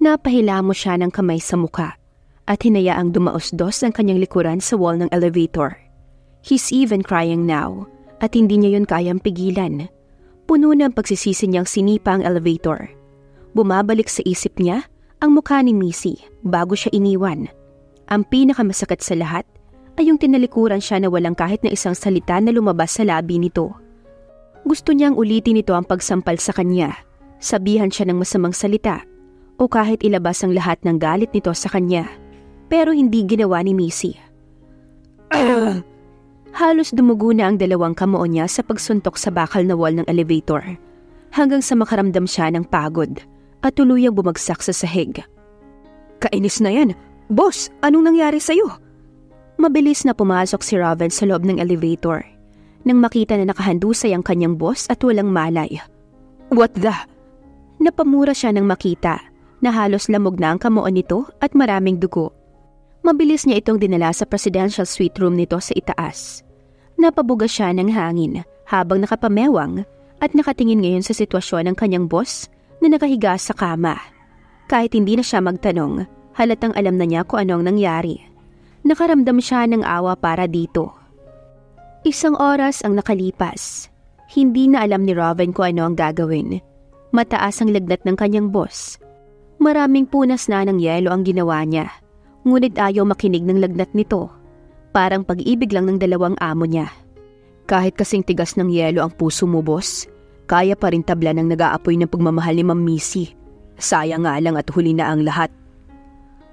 Napahilamos siya ng kamay sa muka at hinayaang dumaos-dos ang kanyang likuran sa wall ng elevator. He's even crying now at hindi niya yun kayang pigilan. Puno ng pagsisisi niyang sinipa ang elevator. Bumabalik sa isip niya ang mukha ni Missy bago siya iniwan. Ang pinakamasakit sa lahat ay yung tinalikuran siya na walang kahit na isang salita na lumabas sa labi nito. Gusto niyang ulitin ito ang pagsampal sa kanya, sabihan siya ng masamang salita o kahit ilabas ang lahat ng galit nito sa kanya. Pero hindi ginawa ni Missy. Halos dumugo na ang dalawang kamao niya sa pagsuntok sa bakal na wall ng elevator hanggang sa makaramdam siya ng pagod at tuluyang bumagsak sa sahig. Kainis na yan! Boss, anong nangyari sa'yo? Mabilis na pumasok si Raven sa loob ng elevator nang makita na nakahandusay ang kanyang boss at walang malay. What the? Napamura siya nang makita na halos lamog na ang kamuan nito at maraming dugo. Mabilis niya itong dinala sa presidential suite room nito sa itaas. Napabuga siya ng hangin habang nakapamewang at nakatingin ngayon sa sitwasyon ng kanyang boss na nakahiga sa kama. Kahit hindi na siya magtanong, halatang alam na niya kung anong nangyari. Nakaramdam siya ng awa para dito. Isang oras ang nakalipas. Hindi na alam ni Raven kung ano ang gagawin. Mataas ang lagnat ng kanyang boss. Maraming punas na ng yelo ang ginawa niya. Ngunit ayaw makinig ng lagnat nito. Parang pag-ibig lang ng dalawang amo niya. Kahit kasing tigas ng yelo ang puso mo, boss, kaya pa rin tabla ng nag-aapoy ng pagmamahal ni Ma'am Missy. Sayang nga lang at huli na ang lahat.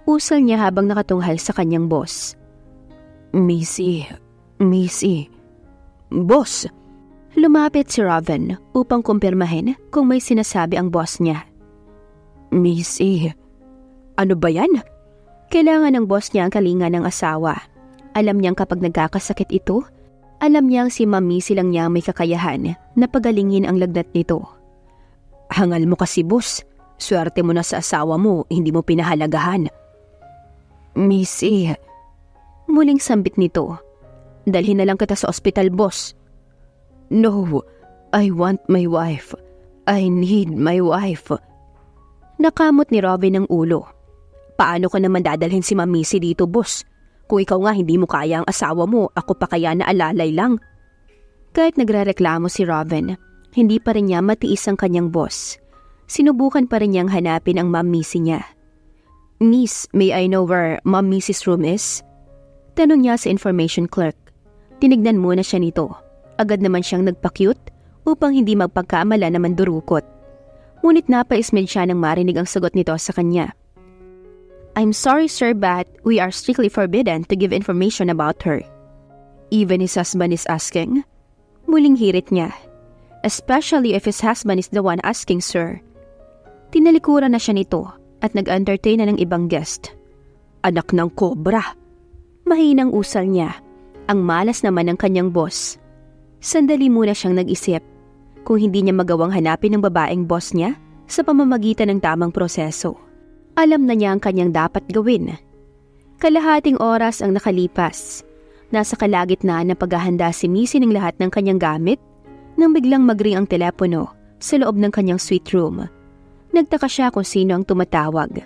Usal niya habang nakatunghal sa kanyang boss. Missy. Boss! Lumapit si Raven upang kumpirmahin kung may sinasabi ang boss niya. Missy, ano ba yan? Kailangan ng boss niya ang kalinga ng asawa. Alam niyang kapag nagkakasakit ito, alam niyang si Ma'am Missy lang niya may kakayahan na pagalingin ang lagnat nito. Hangal mo kasi, boss. Swerte mo na sa asawa mo, hindi mo pinahalagahan. Missy, muling sambit nito. Dalhin na lang kita sa ospital, boss. No, I want my wife. I need my wife. Nakamot ni Robin ang ulo. Paano ko naman dadalhin si Ma'am Missy dito, boss? Kung ikaw nga hindi mo kaya ang asawa mo, ako pa kaya na alalay lang. Kahit nagrereklamo si Robin, hindi pa rin niya matiis ang kanyang boss. Sinubukan pa rin niyang hanapin ang Ma'am Missy niya. Miss, may I know where Ma'am Missy's room is? Tanong niya sa information clerk. Tinignan muna siya nito. Agad naman siyang nagpa-cute upang hindi magpagkamala na mandurukot. Ngunit napaismid siya nang marinig ang sagot nito sa kanya. I'm sorry, sir, but we are strictly forbidden to give information about her. Even his husband is asking? Muling hirit niya. Especially if his husband is the one asking, sir. Tinalikuran na siya nito at nag-entertain na ng ibang guest. Anak ng kobra. Mahinang usal niya. Ang malas naman ng kanyang boss. Sandali muna siyang nag-isip. Kung hindi niya magawang hanapin ng babaeng boss niya sa pamamagitan ng tamang proseso. Alam na niya ang kanyang dapat gawin. Kalahating oras ang nakalipas. Nasa kalagitnaan ng paghahanda si Missy ng lahat ng kanyang gamit nang biglang magring ang telepono sa loob ng kanyang suite room. Nagtaka siya kung sino ang tumatawag.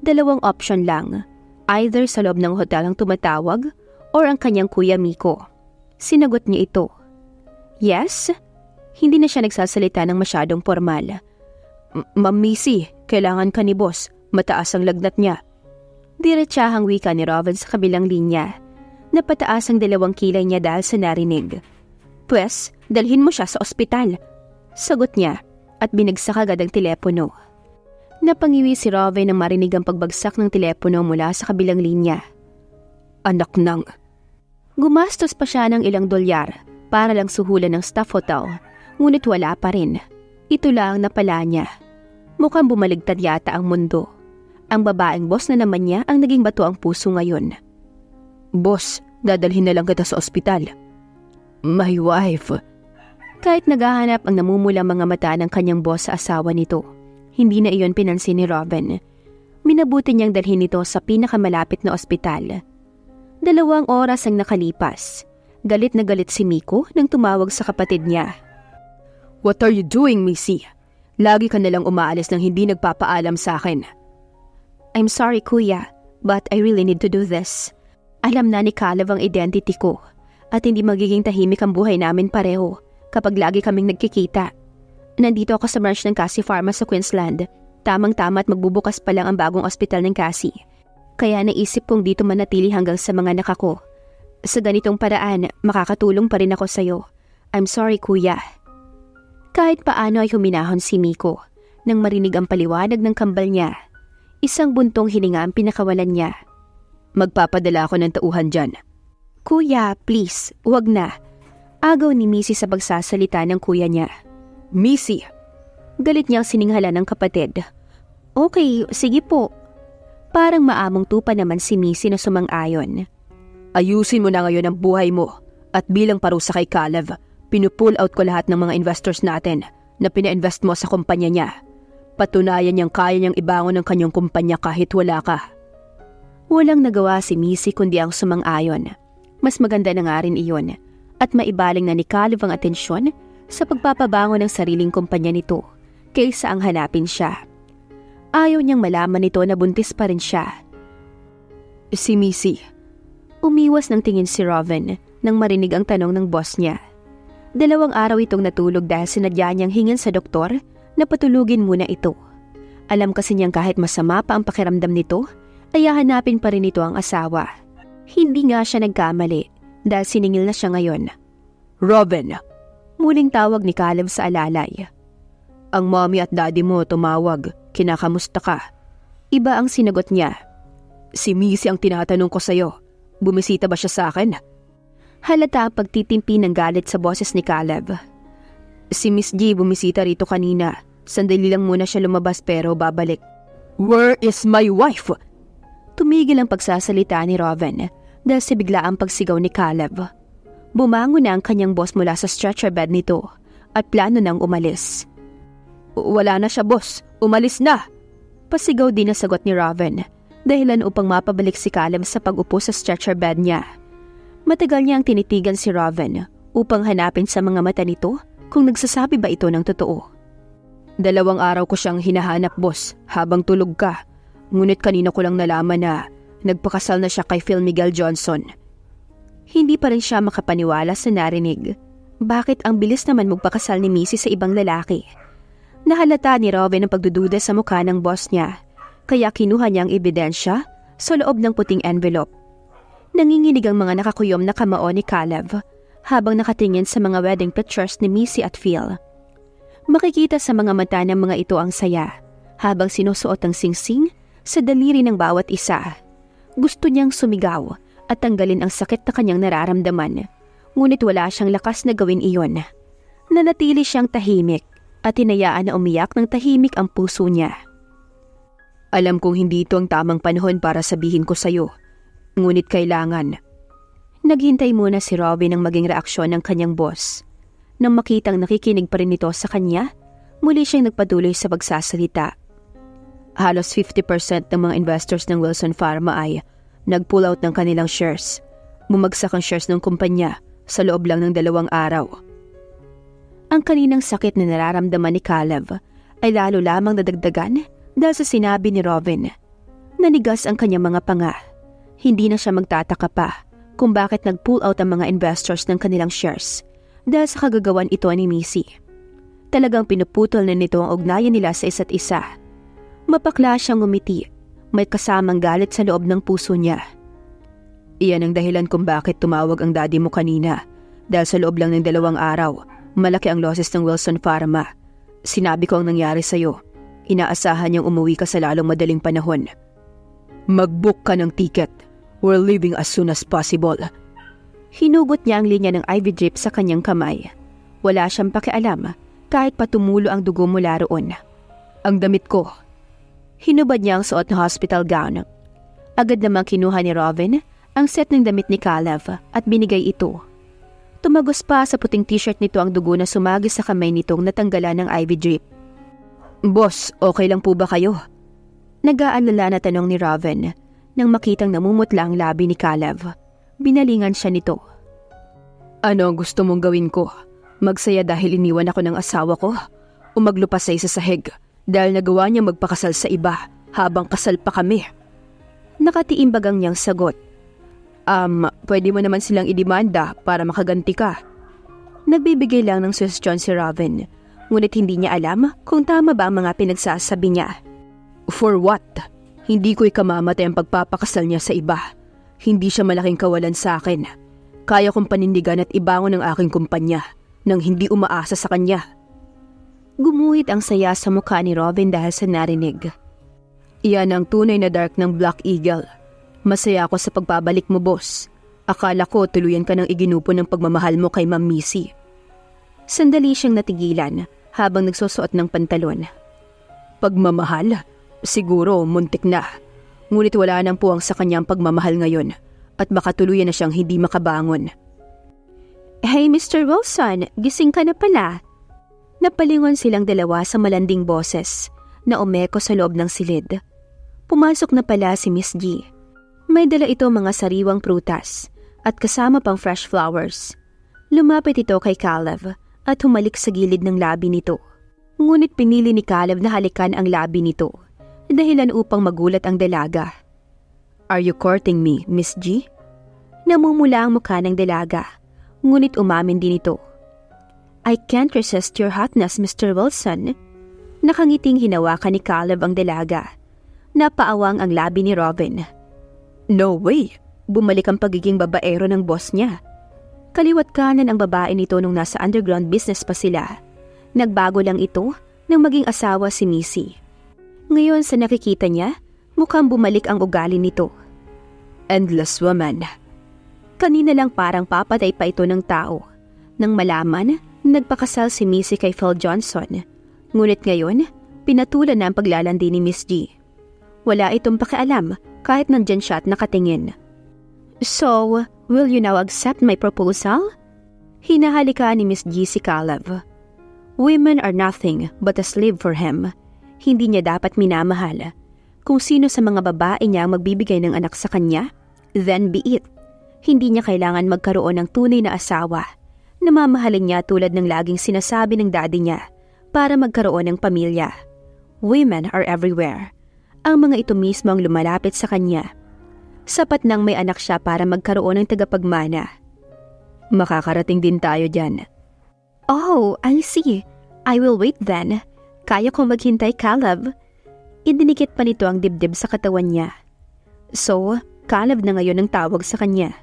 Dalawang option lang. Either sa loob ng hotel ang tumatawag or ang kanyang kuya Miko. Sinagot niya ito. Yes? Hindi na siya nagsasalita ng masyadong formal. Ma'am Missy, kailangan ka ni boss. Mataas ang lagnat niya. Diretsahang wika ni Raven sa kabilang linya. Napataas ang dalawang kilay niya dahil sa narinig. Pwes, dalhin mo siya sa ospital. Sagot niya at binagsak agad ang telepono. Napangiwi si Raven nang marinig ang pagbagsak ng telepono mula sa kabilang linya. Anak nang. Gumastos pa siya ng ilang dolyar para lang suhulan ng staff hotel. Ngunit wala pa rin. Ito lang napala niya. Mukhang bumaligtad yata ang mundo. Ang babaeng boss na naman niya ang naging bato ang puso ngayon. Boss, dadalhin na lang kita sa ospital. My wife. Kahit naghahanap ang namumulang mga mata ng kanyang boss sa asawa nito, hindi na iyon pinansin ni Robin. Minabuti niyang dalhin ito sa pinakamalapit na ospital. 2 oras ang nakalipas. Galit na galit si Miko nang tumawag sa kapatid niya. What are you doing, Missy? Lagi ka nalang umaalis nang hindi nagpapaalam sa akin. I'm sorry kuya, but I really need to do this. Alam na ni Caleb ang identity ko at hindi magiging tahimik ang buhay namin pareho kapag lagi kaming nagkikita. Nandito ako sa branch ng Cassie Pharma sa Queensland. Tamang-tama at magbubukas pa lang ang bagong ospital ng Cassie. Kaya naisip kong dito manatili hanggang sa mga anak ko. Sa ganitong paraan, makakatulong pa rin ako sa'yo. I'm sorry kuya. Kahit paano ay huminahon si Miko nang marinig ang paliwanag ng kambal niya. Isang buntong hininga ang pinakawalan niya. Magpapadala ako ng tauhan dyan. Kuya, please, wag na. Agaw ni Missy sa pagsasalita ng kuya niya. Missy! Galit niyang sininghala ng kapatid. Okay, sige po. Parang maamong tupa naman si Missy na sumang-ayon. Ayusin mo na ngayon ang buhay mo at bilang parusa kay Caleb, pinupull out ko lahat ng mga investors natin na pina-invest mo sa kumpanya niya. Patunayan niyang kaya niyang ibangon ang kanyang kumpanya kahit wala ka. Walang nagawa si Missy kundi ang sumang-ayon. Mas maganda na nga rin iyon at maibaling na ni Caleb ang atensyon sa pagpapabangon ng sariling kumpanya nito kaysa ang hanapin siya. Ayaw niyang malaman nito na buntis pa rin siya. Si Missy. Umiwas ng tingin si Robin nang marinig ang tanong ng boss niya. 2 araw itong natulog dahil sinadya niyang hingin sa doktor na patulugin muna ito. Alam kasi niyang kahit masama pa ang pakiramdam nito, ay hahanapin pa rin ito ang asawa. Hindi nga siya nagkamali dahil siningil na siya ngayon. Robin! Muling tawag ni Caleb sa alalay. Ang mommy at daddy mo tumawag, kinakamusta ka? Iba ang sinagot niya. Si Missy ang tinatanong ko sa'yo. Bumisita ba siya sa akin? Halata ang pagtitimpi ng galit sa boses ni Caleb. Si Miss G bumisita rito kanina. Sandali lang muna siya lumabas pero babalik. Where is my wife? Tumigil ang pagsasalita ni Robin dahil sa biglaang pagsigaw ni Caleb. Bumangon na ang kanyang boss mula sa stretcher bed nito at plano nang umalis. Wala na siya boss, umalis na! Pasigaw din ang sagot ni Robin dahilan upang mapabalik si Caleb sa pag-upo sa stretcher bed niya. Matagal niya ang tinitigan si Robin upang hanapin sa mga mata nito kung nagsasabi ba ito ng totoo. 2 araw ko siyang hinahanap boss habang tulog ka. Ngunit kanina ko lang nalaman na nagpakasal na siya kay Phil Miguel Johnson. Hindi pa rin siya makapaniwala sa narinig. Bakit ang bilis naman magpakasal ni Missy sa ibang lalaki? Nahalata ni Robin ang pagdududa sa mukha ng boss niya, kaya kinuha niya ang ebidensya sa loob ng puting envelope. Nanginginig ang mga nakakuyom na kamao ni Caleb habang nakatingin sa mga wedding pictures ni Missy at Phil. Makikita sa mga mata ng mga ito ang saya habang sinusuot ang singsing sa daliri ng bawat isa. Gusto niyang sumigaw at tanggalin ang sakit na kanyang nararamdaman, ngunit wala siyang lakas na gawin iyon. Nanatili siyang tahimik at hinayaan na umiyak ng tahimik ang puso niya. Alam kong hindi ito ang tamang panahon para sabihin ko sa'yo, ngunit kailangan. Naghintay muna si Robin ng maging reaksyon ng kanyang boss. Nang makitang nakikinig pa rin ito sa kanya, muli siyang nagpatuloy sa pagsasalita. Halos 50% ng mga investors ng Wilson Pharma ay nag-pull out ng kanilang shares. Bumagsak ang shares ng kumpanya sa loob lang ng 2 araw. Ang kaninang sakit na nararamdaman ni Caleb ay lalo lamang nadagdagan dahil sa sinabi ni Robin. Nanigas ang kanyang mga panga. Hindi na siya magtataka pa kung bakit nag-pull out ang mga investors ng kanilang shares dahil sa kagagawan ito ni Missy. Talagang pinuputol na nito ang ugnayan nila sa isa't isa. Mapakla siyang ngumiti, may kasamang galit sa loob ng puso niya. Iyan ang dahilan kung bakit tumawag ang daddy mo kanina dahil sa loob lang ng 2 araw, malaki ang losses ng Wilson Pharma. Sinabi ko ang nangyari sa'yo. Inaasahan niyang umuwi ka sa lalong madaling panahon. Mag-book ka ng ticket. We're leaving as soon as possible. Hinugot niya ang linya ng IV drip sa kanyang kamay. Wala siyang pakialam kahit patumulo ang dugo mula roon. Ang damit ko. Hinubad niya ang suot na hospital gown. Agad namang kinuha ni Robin ang set ng damit ni Caleb at binigay ito. Tumagos pa sa puting t-shirt nito ang dugo na sumagi sa kamay nitong natanggalan ng IV drip. Boss, okay lang po ba kayo? Nag-aalala na tanong ni Robin nang makitang namumutla ang labi ni Caleb. Binalingan siya nito. Ano ang gusto mong gawin ko? Magsaya dahil iniwan ako ng asawa ko? O maglupasay sa sahig dahil nagawa niya magpakasal sa iba habang kasal pa kami. Nakatiimbagang niyang sagot. Pwede mo naman silang idemanda para makaganti ka. Nagbibigay lang ng suhestyon si Raven, ngunit hindi niya alam kung tama ba ang mga pinagsasabi niya. For what? Hindi ko ikamamatay ang pagpapakasal niya sa iba. Hindi siya malaking kawalan sa akin. Kaya kong panindigan at ibangon ang aking kumpanya nang hindi umaasa sa kanya. Gumuhit ang saya sa mukha ni Raven dahil sa narinig. Iyan ang tunay na dark ng Black Eagle. Masaya ako sa pagbabalik mo, boss. Akala ko tuluyan ka ng iginupo ng pagmamahal mo kay Ma'am Missy. Sandali siyang natigilan habang nagsusuot ng pantalon. Pagmamahal? Siguro muntik na. Ngunit wala nang puwang sa kanyang pagmamahal ngayon at baka tuluyan na siyang hindi makabangon. Hey Mr. Wilson, gising ka na pala. Napalingon silang dalawa sa malanding boses na umeko sa loob ng silid. Pumasok na pala si Miss G. May dala ito mga sariwang prutas at kasama pang fresh flowers. Lumapit ito kay Caleb at humalik sa gilid ng labi nito. Ngunit pinili ni Caleb na halikan ang labi nito, dahilan upang magulat ang dalaga. Are you courting me, Miss G? Namumula ang mukha ng dalaga, ngunit umamin din ito. I can't resist your hotness, Mr. Wilson. Nakangiting hinawakan ni Caleb ang dalaga. Napaawang ang labi ni Robin. No way! Bumalik ang pagiging babaero ng boss niya. Kaliwat kanan ang babae nito nung nasa underground business pa sila. Nagbago lang ito nang maging asawa si Missy. Ngayon sa nakikita niya, mukhang bumalik ang ugali nito. Endless woman. Kanina lang parang papatay pa ito ng tao. Nang malaman, nagpakasal si Missy kay Phil Johnson. Ngunit ngayon, pinatulan na ang paglalandi ni Miss G. Wala itong pakialam kahit nandyan siya at nakatingin. So, will you now accept my proposal? Hinahalika ni Miss G si Caleb. Women are nothing but a slave for him. Hindi niya dapat minamahal. Kung sino sa mga babae niya ang magbibigay ng anak sa kanya, then be it. Hindi niya kailangan magkaroon ng tunay na asawa. Namamahalin niya tulad ng laging sinasabi ng daddy niya para magkaroon ng pamilya. Women are everywhere. Ang mga ito mismo ang lumalapit sa kanya. Sapat nang may anak siya para magkaroon ng tagapagmana. Makakarating din tayo dyan. Oh, I see. I will wait then. Kaya kong maghintay, Caleb. Idinikit pa nito ang dibdib sa katawan niya. So, Caleb na ngayon ang tawag sa kanya.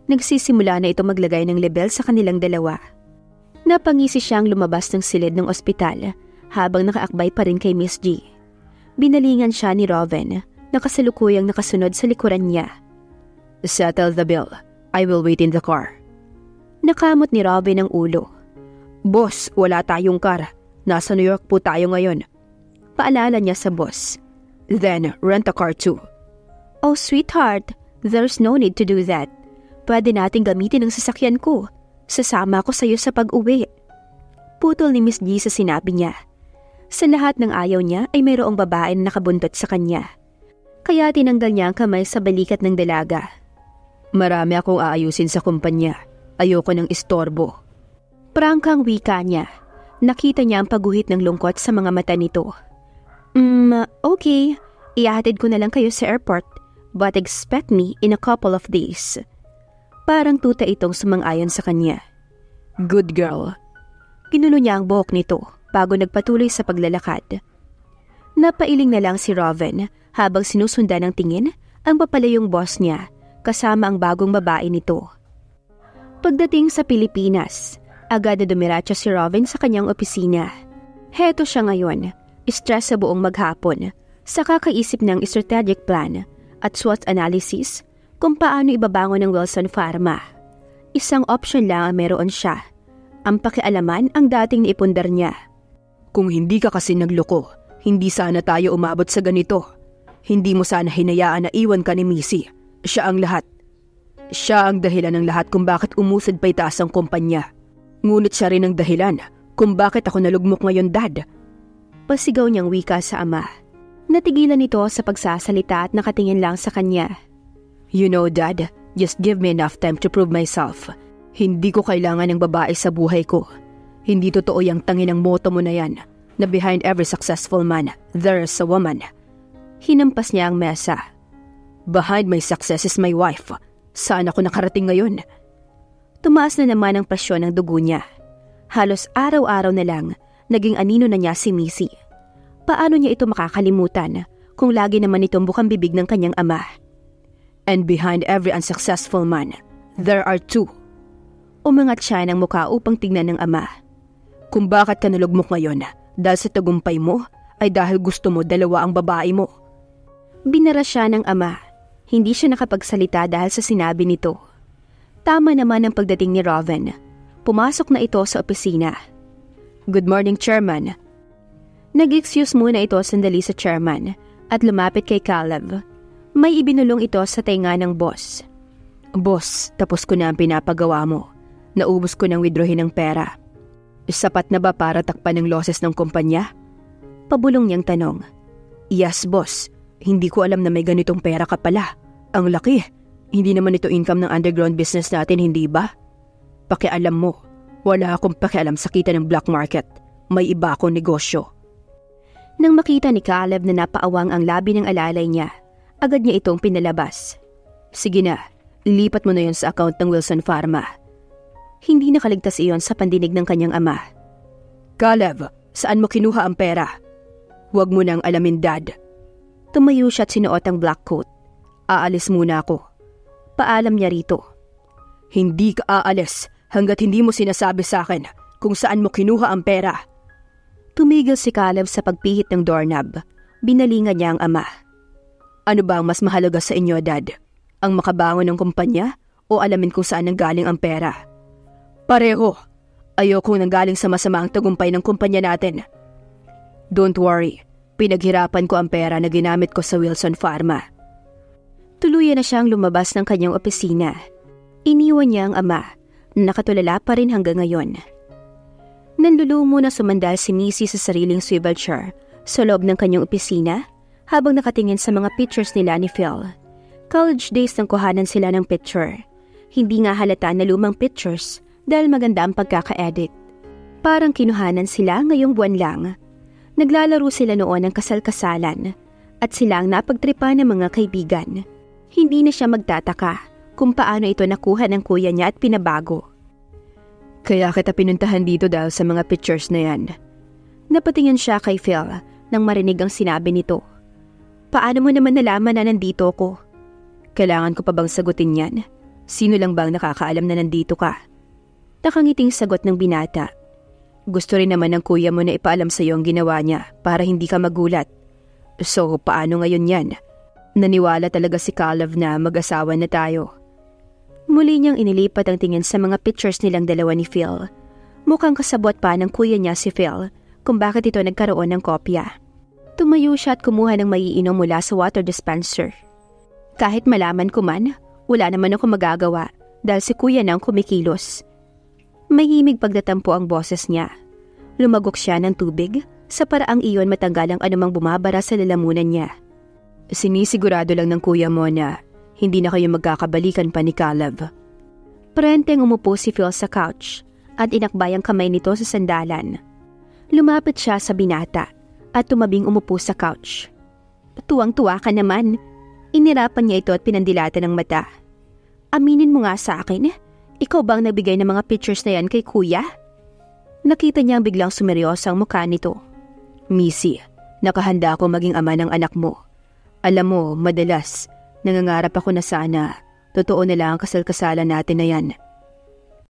Nagsisimula na ito maglagay ng label sa kanilang dalawa. Napangisi siyang lumabas ng silid ng ospital habang nakaakbay pa rin kay Miss G. Binalingan siya ni Robin na kasalukuyang nakasunod sa likuran niya. Settle the bill. I will wait in the car. Nakamot ni Robin ang ulo. Boss, wala tayong car. Nasa New York po tayo ngayon. Paalala niya sa boss. Then, rent a car too. Oh, sweetheart, there's no need to do that. Pwede nating gamitin ang sasakyan ko. Sasama ko sa iyo sa pag-uwi. Putol ni Miss G sa sinabi niya. Sa lahat ng ayaw niya ay mayroong babae na nakabuntot sa kanya. Kaya tinanggal niya ang kamay sa balikat ng dalaga. Marami akong aayusin sa kumpanya. Ayoko ng istorbo. Prangkang wika niya. Nakita niya ang pagguhit ng lungkot sa mga mata nito. Okay. Ihatid ko na lang kayo sa airport. But expect me in a couple of days. Parang tuta itong sumang-ayon sa kanya. Good girl. Kinulo niya ang buhok nito bago nagpatuloy sa paglalakad. Napailing na lang si Robin habang sinusundan ng tingin ang papalayong boss niya kasama ang bagong babae nito. Pagdating sa Pilipinas, agad na dumiretso si Robin sa kanyang opisina. Heto siya ngayon, stress sa buong maghapon, sa kakaisip ng strategic plan at SWOT analysis kung paano ibabangon ng Wilson Pharma. Isang option lang ang meron siya, ang pakialaman ang dating naipundar niya. Kung hindi ka kasi nagloko, hindi sana tayo umabot sa ganito. Hindi mo sana hinayaan na iwan ka ni Missy. Siya ang lahat. Siya ang dahilan ng lahat kung bakit umusad pa itaas ang kumpanya. Ngunit siya rin ang dahilan kung bakit ako nalugmok ngayon, Dad. Pasigaw niyang wika sa ama. Natigilan ito sa pagsasalita at nakatingin lang sa kanya. You know, Dad, just give me enough time to prove myself. Hindi ko kailangan ng babae sa buhay ko. Hindi totoo yung tangin ng motto mo na yan, na behind every successful man, there is a woman. Hinampas niya ang mesa. Behind my success is my wife. Saan ako nakarating ngayon? Tumaas na naman ang presyon ng dugo niya. Halos araw-araw na lang, naging anino na niya si Missy. Paano niya ito makakalimutan kung lagi naman itong bukang bibig ng kanyang ama? And behind every unsuccessful man, there are two. Umangat siya ng mukha upang tignan ng ama. Kung bakit ka nalugmok ngayon dahil sa tagumpay mo, ay dahil gusto mo dalawa ang babae mo. Binara siya ng ama. Hindi siya nakapagsalita dahil sa sinabi nito. Tama naman ang pagdating ni Roven. Pumasok na ito sa opisina. Good morning, Chairman. Nag-excuse muna ito sandali sa chairman at lumapit kay Caleb. May ibinulong ito sa tenga ng boss. Boss, tapos ko na ang pinapagawa mo. Naubos ko ng withdrawin ng pera. Sapat na ba para takpan ng losses ng kumpanya? Pabulong niyang tanong. Yes, boss. Hindi ko alam na may ganitong pera ka pala. Ang laki. Hindi naman ito income ng underground business natin, hindi ba? Pakialam mo. Wala akong pakialam sa kita ng black market. May iba akong negosyo. Nang makita ni Caleb na napaawang ang labi ng alalay niya, agad niya itong pinalabas. Sige na, ilipat mo na yon sa account ng Wilson Pharma. Hindi nakaligtas iyon sa pandinig ng kanyang ama. Caleb, saan mo kinuha ang pera? Huwag mo nang alamin, Dad. Tumayo siya at sinuot ang black coat. Aalis muna ako. Paalam niya rito. Hindi ka aalis hanggat hindi mo sinasabi sa akin kung saan mo kinuha ang pera. Tumigil si Caleb sa pagpihit ng doorknob. Binalingan niya ang ama. Ano ba ang mas mahalaga sa inyo, Dad? Ang makabangon ng kumpanya o alamin kung saan nanggaling ang pera? Pareho. Ayokong nanggaling sa masamaang tagumpay ng kumpanya natin. Don't worry. Pinaghirapan ko ang pera na ginamit ko sa Wilson Pharma. Tuluyan na siyang lumabas ng kanyang opisina. Iniwan niya ang ama na nakatulala pa rin hanggang ngayon. Nanlulumo na sumandal si Missy sa sariling swivel chair sa loob ng kanyang opisina habang nakatingin sa mga pictures nila ni Phil. College days nang kuhanan sila ng picture. Hindi nga halata na lumang pictures dahil maganda ang pagkaka-edit. Parang kinuhanan sila ngayong buwan lang. Naglalaro sila noon ng kasal-kasalan at silang napagtripa ng mga kaibigan. Hindi na siya magtataka kung paano ito nakuha ng kuya niya at pinabago. Kaya kita pinuntahan dito dahil sa mga pictures na yan. Napatingin siya kay Phil nang marinig ang sinabi nito. Paano mo naman nalaman na nandito ko? Kailangan ko pa bang sagutin yan? Sino lang bang nakakaalam na nandito ka? Nakangiting sagot ng binata. Gusto rin naman ng kuya mo na ipaalam sa iyo ang ginawa niya para hindi ka magulat. So, paano ngayon yan? Naniwala talaga si Caleb na mag-asawa na tayo. Muli niyang inilipat ang tingin sa mga pictures nilang dalawa ni Phil. Mukhang kasabot pa ng kuya niya si Phil kung bakit ito nagkaroon ng kopya. Tumayo siya at kumuha ng maiinom mula sa water dispenser. Kahit malaman ko man, wala naman ako magagawa dahil si kuya nang kumikilos. Mahimig pagdatampo ang boses niya. Lumagok siya ng tubig sa paraang iyon matanggal ang anumang bumabara sa lalamunan niya. Sinisigurado lang ng kuya mo na hindi na kayo magkakabalikan pa ni Caleb. Prenteng umupo si Phil sa couch at inakbay ang kamay nito sa sandalan. Lumapit siya sa binata at tumabing umupo sa couch. Tuwang-tuwa ka naman. Inirapan niya ito at pinandilatan ng mata. Aminin mo nga sa akin, ikaw bang nagbigay ng mga pictures na yan kay kuya? Nakita niyang biglang sumeryoso ang mukha nito. Missy, nakahanda ako maging ama ng anak mo. Alam mo, madalas, nangangarap ako na sana, totoo na lang ang kasal-kasalan natin na yan.